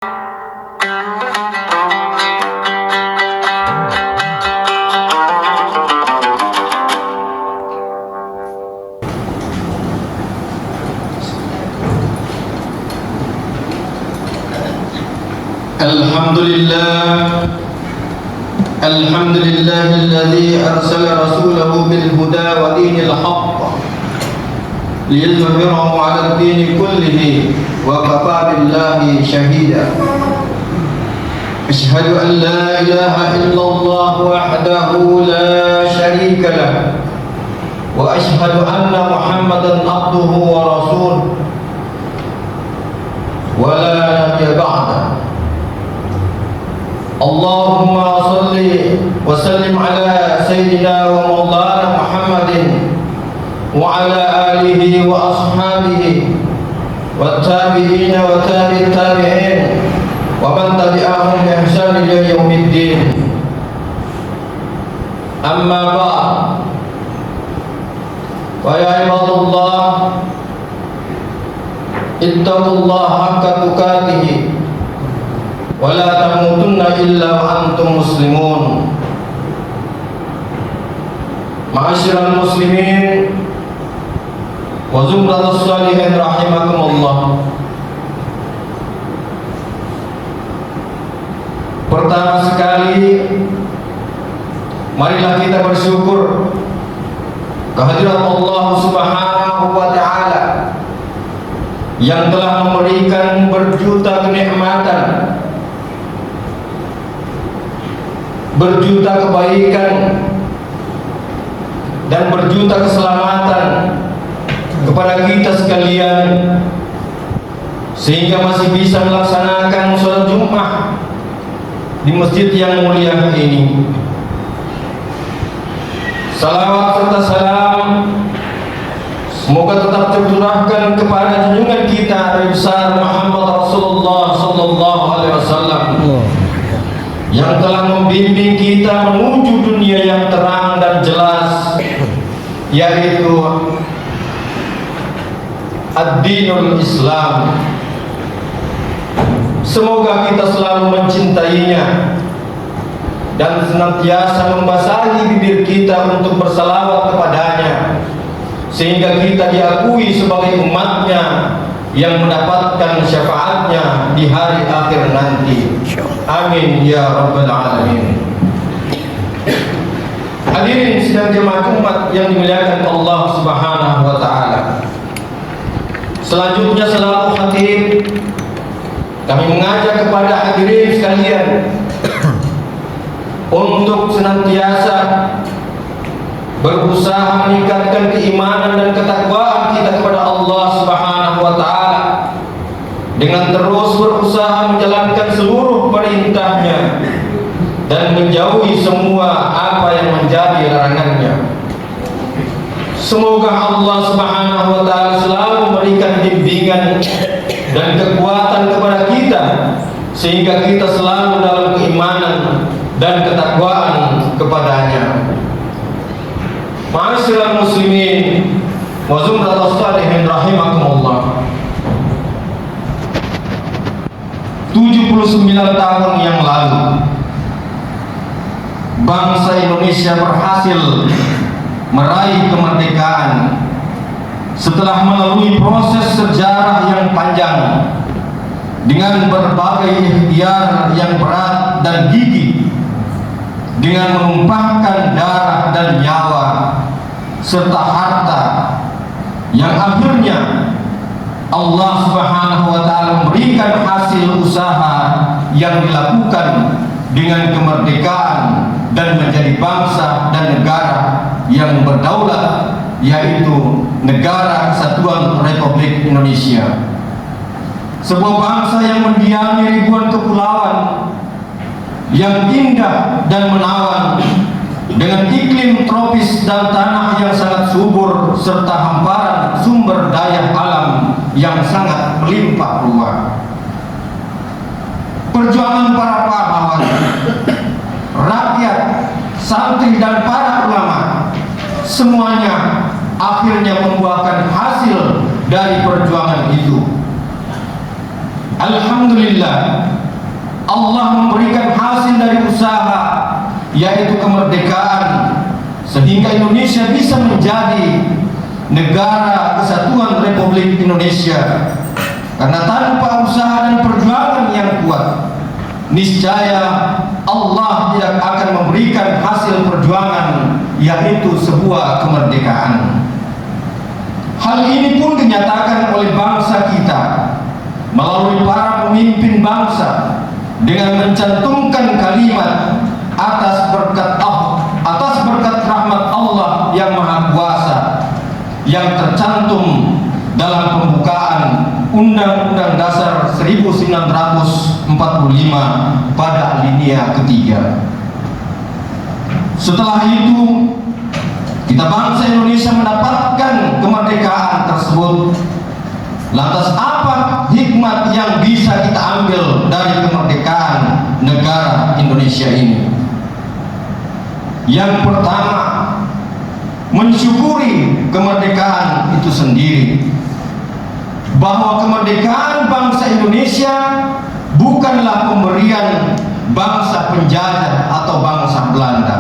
الحمد لله الذي أرسل رسوله بالهدى ودين الحق ليظهره على الدين كله وكفى بالله شهيدا. أشهد أن لا إله إلا الله وحده لا شريك له وأشهد أن محمدا عبده ورسوله ولا نبي بعده. اللهم صل وسلم على سيدنا ومولانا محمد وعلى آله وأصحابه والتابعين وتابع التابعين ومن تبعهم بإحسان إلى يوم الدين. أما بعد، فيا عباد الله اتقوا الله حق تقاته ولا تموتن إلا وأنتم مسلمون. Ma'asyiral muslimin wa zumratus shalihin rahimakumullah. Pertama sekali, marilah kita bersyukur kehadirat Allah Subhanahu wa taala yang telah memberikan berjuta kenikmatan, berjuta kebaikan dan berjuta keselamatan kepada kita sekalian, sehingga masih bisa melaksanakan sholat Jumat di masjid yang mulia ini. Salawat serta salam semoga tetap tercurahkan kepada junjungan kita Nabi besar Muhammad Rasulullah sallallahu alaihi wasallam yang telah membimbing kita menuju dunia yang terang dan jelas, yaitu ad-dinul Islam. Semoga kita selalu mencintainya dan senantiasa membasahi bibir kita untuk bersalawat kepadanya, sehingga kita diakui sebagai umatnya yang mendapatkan syafaatnya di hari akhir nanti. Amin ya rabbal alamin. Hadirin sidang jemaah umat yang dimuliakan Allah Subhanahu wa taala. Selanjutnya selaku khatib, kami mengajak kepada hadirin sekalian untuk senantiasa berusaha meningkatkan keimanan dan ketakwaan kita kepada Allah Subhanahu wa taala dengan terus berusaha menjalankan seluruh perintahnya dan menjauhi semua apa yang menjadi larangannya. Semoga Allah Subhanahu wa taala selalu memberikan bimbingan dan kekuatan kepada kita sehingga kita selalu dalam keimanan dan ketakwaan kepadanya. Ma'asyiral muslimin wa zumratus shalihin rahimakumullah. 79 tahun yang lalu bangsa Indonesia berhasil meraih kemerdekaan setelah melalui proses sejarah yang panjang dengan berbagai ikhtiar yang berat dan gigih, dengan menumpahkan darah dan nyawa serta harta, yang akhirnya Allah Subhanahu wa taala memberikan hasil usaha yang dilakukan dengan kemerdekaan dan menjadi bangsa dan negara yang berdaulat, yaitu Negara Kesatuan Republik Indonesia. Sebuah bangsa yang mendiami ribuan kepulauan yang indah dan menawan, dengan iklim tropis dan tanah yang sangat subur serta hamparan sumber daya alam yang sangat melimpah ruah. Perjuangan para pahlawan, rakyat, santri dan para ulama, semuanya akhirnya membuahkan hasil dari perjuangan itu. alhamdulillah Allah memberikan hasil dari usaha, yaitu kemerdekaan, sehingga Indonesia bisa menjadi negara kesatuan Republik Indonesia. Karena tanpa usaha dan perjuangan yang kuat, niscaya Allah tidak akan memberikan hasil perjuangan, yaitu sebuah kemerdekaan. Hal ini pun dinyatakan oleh bangsa kita melalui para pemimpin bangsa dengan mencantumkan kalimat atas berkat rahmat Allah yang Maha Kuasa yang tercantum dalam pembukaan Undang-Undang Dasar 1945 pada alinea ketiga. Setelah itu, kita bangsa Indonesia mendapatkan kemerdekaan tersebut. Lantas apa hikmat yang bisa kita ambil dari kemerdekaan negara Indonesia ini? Yang pertama, mensyukuri kemerdekaan itu sendiri, bahwa kemerdekaan bangsa Indonesia bukanlah pemberian bangsa penjajah atau bangsa Belanda,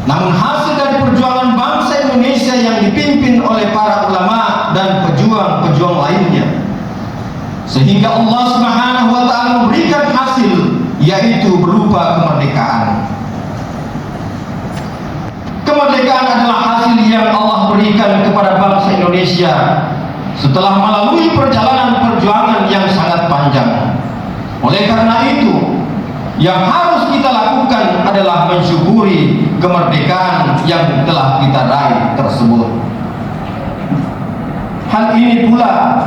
namun hasil dari perjuangan bangsa Indonesia yang dipimpin oleh para ulama dan pejuang-pejuang lainnya, sehingga Allah Subhanahu wa ta'ala memberikan hasil, yaitu berupa kemerdekaan. Kemerdekaan adalah hasil yang Allah berikan kepada bangsa Indonesia setelah melalui perjalanan perjuangan yang sangat panjang. Oleh karena itu, yang harus kita lakukan adalah mensyukuri kemerdekaan yang telah kita raih tersebut. Hal ini pula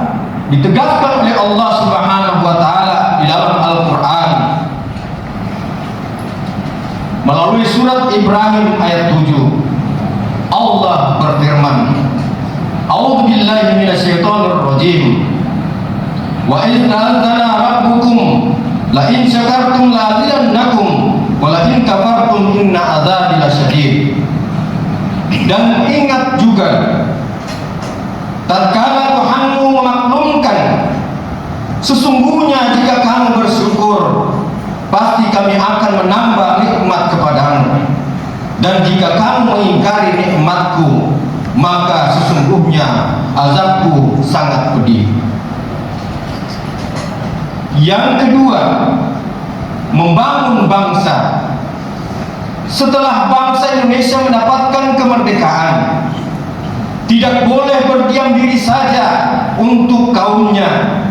ditegaskan oleh Allah Subhanahu wa ta'ala di dalam Al-Quran melalui surat Ibrahim ayat 7. Allah berfirman, A'udzu billahi minasyaitonir rajim. Wa idz ta'adzana rabbukum la in syakartum la azidannakum wa la in kafartum inna adzabi lasyadid. Dan ingat juga tatkala Tuhanmu memaklumkan, sesungguhnya jika kamu bersyukur, pasti kami akan menambah nikmat kepadamu, dan jika kamu mengingkari nikmatku, maka sesungguhnya azabku sangat pedih. Yang kedua, membangun bangsa. Setelah bangsa Indonesia mendapatkan kemerdekaan, tidak boleh berdiam diri saja untuk kaumnya,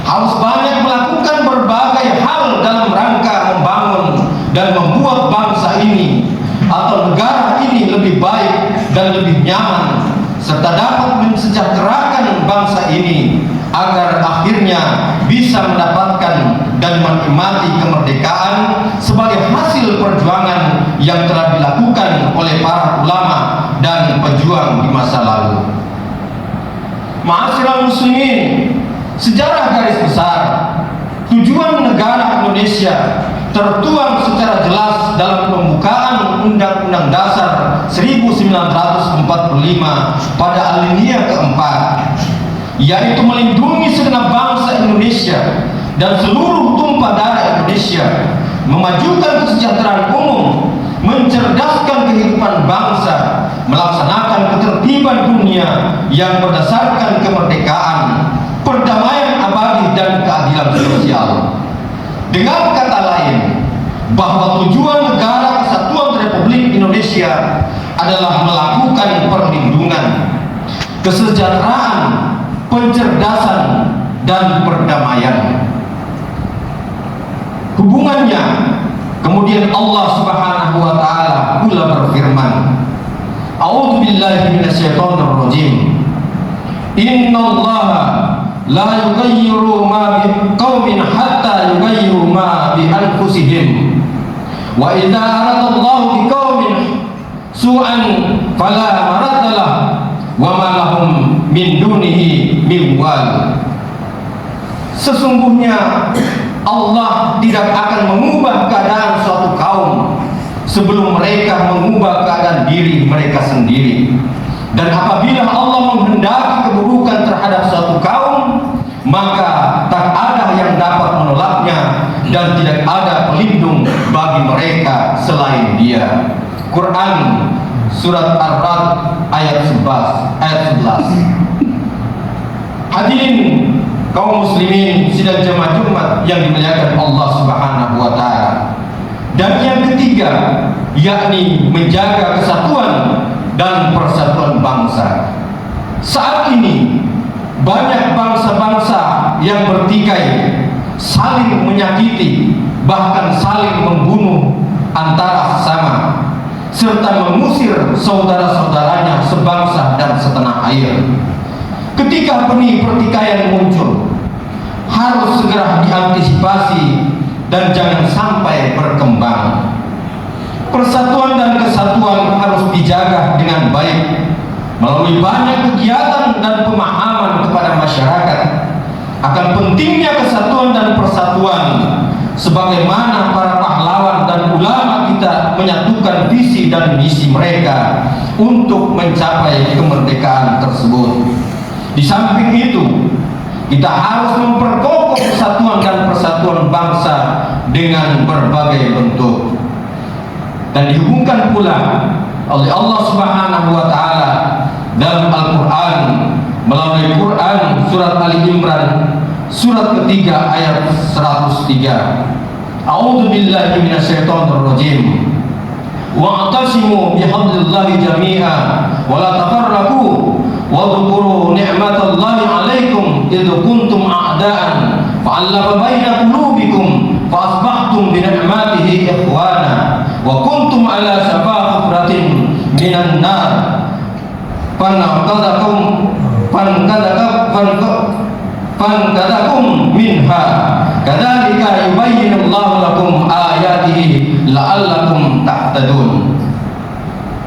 harus banyak melakukan berbagai hal dalam rangka membangun dan membuat bangsa ini atau negara ini lebih baik dan lebih nyaman, serta dapat mensejahterakan bangsa ini agar akhirnya bisa mendapatkan dan menikmati kemerdekaan sebagai hasil perjuangan yang telah dilakukan oleh para ulama dan pejuang di masa lalu. Ma'asyiral muslimin, sejarah garis besar tujuan negara Indonesia tertuang secara jelas dalam pembukaan Undang-Undang Dasar 1945 pada alinea keempat, yaitu melindungi segenap bangsa Indonesia dan seluruh tumpah darah Indonesia, memajukan kesejahteraan umum, mencerdaskan kehidupan bangsa, melaksanakan ketertiban dunia yang berdasarkan kemerdekaan, perdamaian abadi dan keadilan sosial. Dengan kata lain, bahwa tujuan negara kesatuan Republik Indonesia adalah melakukan perlindungan, kesejahteraan, pencerdasan, dan perdamaian. Hubungannya, kemudian Allah Subhanahu wa ta'ala pula berfirman, A'udzu billahi minasyaitonir rajim. Innallaha la yughayyiru ma biqaumin hatta yughayyiru ma bi anfusihim. Wa idza aradallahu biqaumin su'an fala maraddalah wa ma lahum min dunihi min wal. Sesungguhnya Allah tidak akan mengubah keadaan suatu kaum sebelum mereka mengubah keadaan diri mereka sendiri. Dan apabila Allah menghendaki keburukan terhadap suatu kaum, maka tak menolaknya dan tidak ada pelindung bagi mereka selain Dia. Quran surat Ar-Ra'd ayat 11. Hadirin kaum muslimin sidang jemaah Jumat yang dimuliakan Allah Subhanahu wa taala. Dan yang ketiga, yakni menjaga kesatuan dan persatuan bangsa. Saat ini banyak bangsa-bangsa yang bertikai, saling menyakiti, bahkan saling membunuh antara sesama, serta mengusir saudara-saudaranya sebangsa dan setanah air. Ketika benih pertikaian muncul, harus segera diantisipasi dan jangan sampai berkembang. Persatuan dan kesatuan harus dijaga dengan baik melalui banyak kegiatan dan pemahaman kepada masyarakat akan pentingnya kesatuan dan persatuan, sebagaimana para pahlawan dan ulama kita menyatukan visi dan misi mereka untuk mencapai kemerdekaan tersebut. Di samping itu, kita harus memperkokoh kesatuan dan persatuan bangsa dengan berbagai bentuk. Dan dihubungkan pula oleh Allah Subhanahu wa taala dalam Al-Qur'an melalui Quran surat Ali Imran surat ketiga ayat 103. A'udzu billahi minasyaitonir rajim. Wa'tasimu bihablillahi jami'a wa la tafarraqu wadhkuru ni'matallahi 'alaikum idh kuntum a'da'an fa'alafa baina qulubikum fa asbahtum bi ni'matihi ikhwana wa kuntum 'ala shafa hufratin minan nar fankadakum minha kadzalika yubayyinullahu lakum ayatihi la'allakum tahtadun.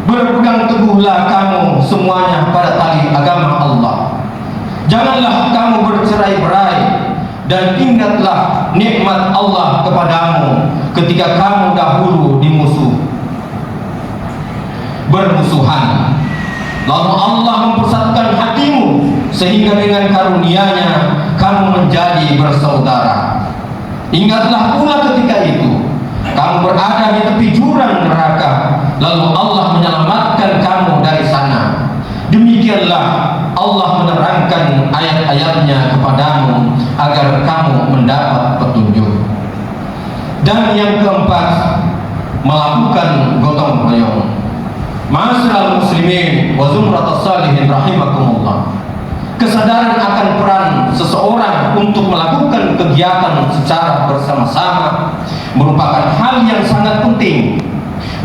Berpegang teguhlah kamu semuanya pada tali agama Allah. Janganlah kamu bercerai-berai, dan ingatlah nikmat Allah kepadamu ketika kamu dahulu bermusuhan. Lalu Allah mempersatukan hatimu sehingga dengan karunia-Nya kamu menjadi bersaudara. Ingatlah pula ketika itu kamu berada di tepi jurang neraka, lalu Allah menyelamatkan kamu dari sana. Demikianlah Allah menerangkan ayat-ayatnya kepadamu agar kamu mendapat petunjuk. Dan yang keempat, melakukan gotong royong. Ma'asyiral muslimin wa zumratus salihin rahimakumullah. Kesadaran akan peran seseorang untuk melakukan kegiatan secara bersama-sama merupakan hal yang sangat penting.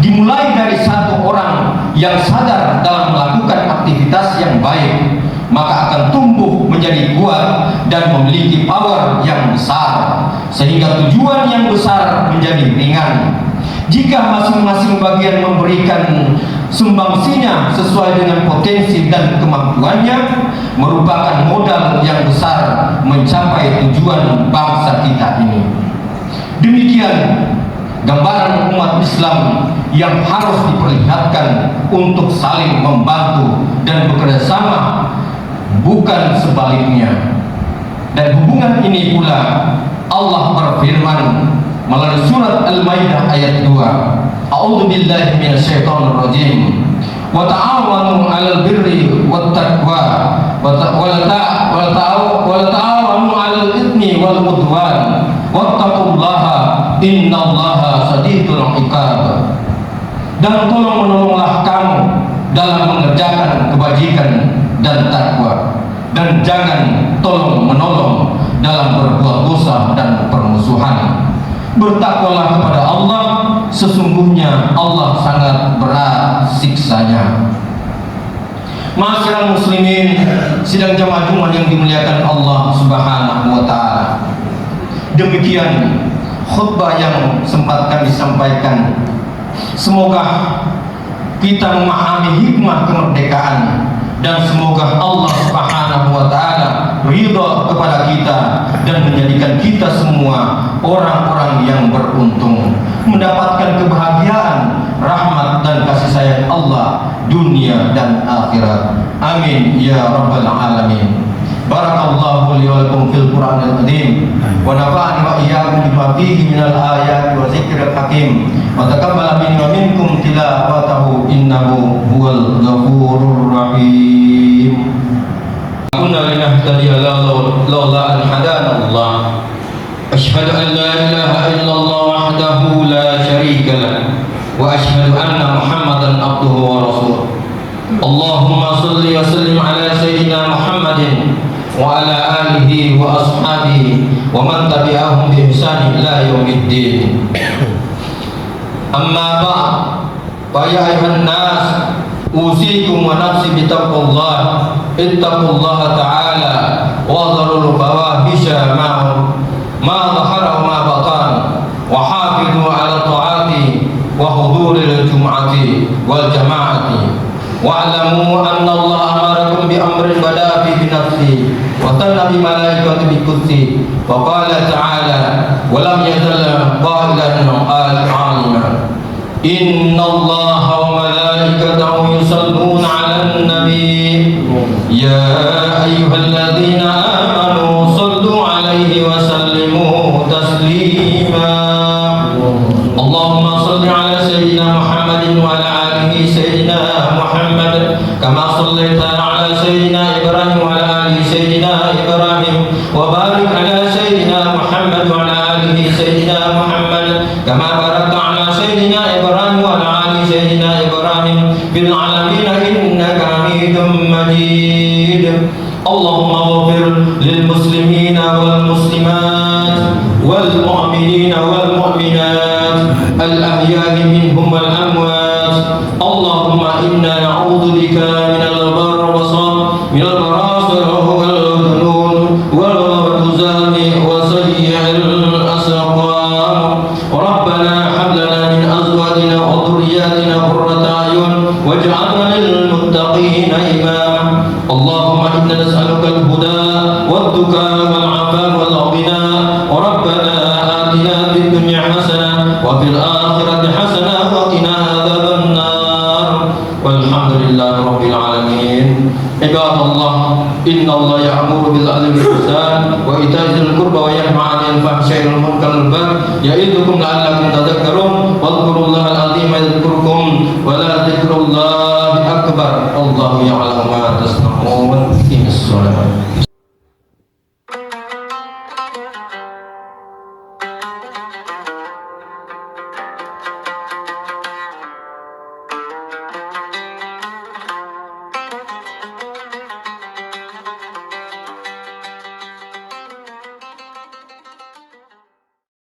Dimulai dari satu orang yang sadar dalam melakukan aktivitas yang baik, maka akan tumbuh menjadi kuat dan memiliki power yang besar, sehingga tujuan yang besar menjadi ringan. Jika masing-masing bagian memberikan sumbangsinya sesuai dengan potensi dan kemampuannya, merupakan modal yang besar mencapai tujuan bangsa kita ini. Demikian gambaran umat Islam yang harus diperlihatkan untuk saling membantu dan bekerja sama, bukan sebaliknya. Dan hubungan ini pula Allah berfirman melalui surat Al-Maidah ayat 2. A'udzu billahi minasyaitonir rajim. Wa ta'awanu 'alal birri wat taqwa wa ta'awanu 'alal itsmi wal 'udwan wattaqullaha innallaha shadidul 'iqab. Dan tolong-menolonglah kamu dalam mengerjakan kebajikan dan takwa, dan jangan tolong-menolong dalam berbuat dosa dan permusuhan. Bertakwalah kepada Allah, sesungguhnya Allah sangat berat siksanya. Ma'asyiral muslimin sidang jamaah Jumat yang dimuliakan Allah Subhanahu wa taala. Demikian khutbah yang sempat kami sampaikan. Semoga kita memahami hikmah kemerdekaan, dan semoga Allah Subhanahu wa taala ridha kepada kita dan menjadikan kita semua orang-orang yang beruntung, mendapatkan kebahagiaan, rahmat dan kasih sayang Allah dunia dan akhirat. Amin ya rabbal alamin. Barakallahu li wa lakum fil Qur'anil azim wa nafa'ani wa iyyakum bima fihi minal ayati wa dzikril hakim wa taqabbala minni wa minkum tilawatahu innahu huwal ghafurur rahim. Kunna linahtadiya laula an hadana Allah. Asyhadu an la ilaha illallah wahdahu la syarika lah wa asyhadu anna Muhammadan abduhu wa rasuluh. Allahumma salli wa sallim ala sayyidina Muhammadin wa ala alihi wa ashabihi wa man tabi'ahum bi ihsan ila yaumiddin. Amma ba'd, fa ya ayuhan nas, usikum wa nafsi bi taqwallah. Ittaqullaha ta'ala wa dharul fawahisha ma dhahara wa ma batan wa hafidhu ala ta'ati wa huduril jum'ati wal jama'ati. Wa'lamu anna Allah amarakum bi amrin bada'a fi nafsi wa tanna bi malaikati bi qudsi wa qala ta'ala wa lam yazal qailan al-'alima inna Allah wa malaikatahu yusalluna 'alan nabi ya ayyuhalladzina amanu sallu 'alaihi wa sallimu taslima. Allahumma salli 'ala sayyidina Muhammadin wa 'ala alihi sayyidina Muhammad kama sallaita 'ala sayyidina Ibrahim wa 'ala ali sayyidina Ibrahim wa barik 'ala sayyidina Muhammad wa 'ala alihi sayyidina Muhammad kama barakta 'ala sayyidina Ibrahim wa 'ala ali sayyidina Ibrahim fil 'alamin innaka Hamidum Majid. Allahumma ighfir lil muslimina wal muslimat wal mu'minina wal mu'minat al ahya'i minhum wal amwat. Allahumma inna na'udzu bika minal barasi wal junun wal huzami wa sayyi'il asqam. Rabbana hab lana min azwajina wa dhurriyyatina qurrata a'yun waj'alna lil muttaqina imama. Allahumma inna nas'aluka al-huda wad-tuqa wal-'afafa wal-ghina. Rabbana atina fid dunya hasanah wa fil akhirati hasanah wa qina adzaban nar. Walhamdulillahi rabbil alamin. Ibadallah, innallaha ya'muru bil 'adli wal ihsan wa ita'i dzil qurba wa yanha 'anil fahsya'i wal munkari wal baghi ya'idzukum la'allakum